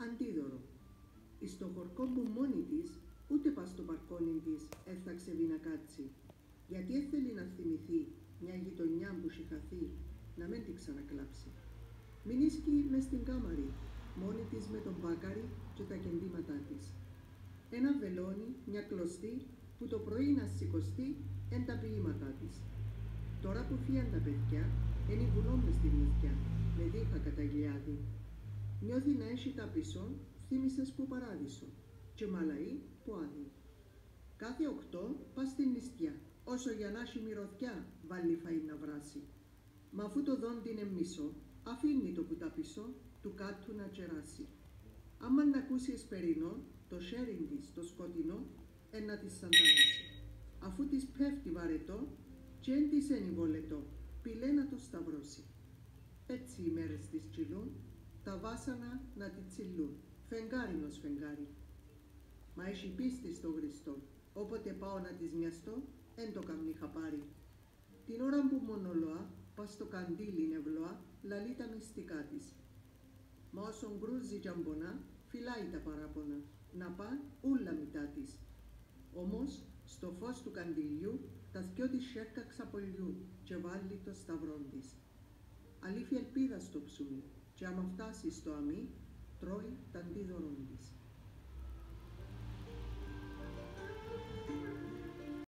Αντίδωρο. Εις το χορκό που μόνη της, ούτε πας στο παρκόνι της έφταξε να κάτσει, γιατί έθελε να θυμηθεί μια γειτονιά που είχε χαθεί, να μην τη ξανακλάψει. Μην ίσκει μες στην κάμαρη, μόνη της με τον μπάκαρι και τα κεντήματά της. Ένα βελόνι, μια κλωστή, που το πρωί να σηκωστεί εν τα ποίηματά της. Τώρα που φύγαν τα παιδιά, εν βουνό μες στη νύχια, με δίχα κατά γλιάδι. Νιώθει να έχει τα πίσω, θύμισες που παράδεισο, και μαλαεί που άδει. Κάθε 8 πας στην νηστιά, όσο για να έχει μυρωδιά βάλει φαΐ να βράσει. Μα αφού το δόντι είναι μισό, αφήνει το που τα πίσω, του κάτω να κεράσει. Άμα να ακούσει εσπερινό, το σέριν της, το σκοτεινό, να της σαντανώσει. Αφού της πέφτει βαρετό, και εν της είναι βολετό, πηλέ να το σταυρώσει. Έτσι οι μέρες της τσιλούν, τα βάσανα να τη τσιλούν, φεγγάρινος φεγγάρι. Μα έχει πίστη στο Χριστό, όποτε πάω να της μοιαστώ, εν το καμνί χαπάρι. Την ώρα που μονολοά, πας στο καντήλι νευλοά, λαλεί τα μυστικά της. Μα όσον γκρούζει τζαμπονά, φυλάει τα παράπονα, να παν ούλα μητά της. Όμως, στο φως του καντιλιού, τα δυο της σέρκα ξαπολιούν και βάλει το σταυρόν της. Αλήφει ελπίδα στο ψουμί, και άμα φτάσει στο αμύ, τρώει τα αντίδωρον της.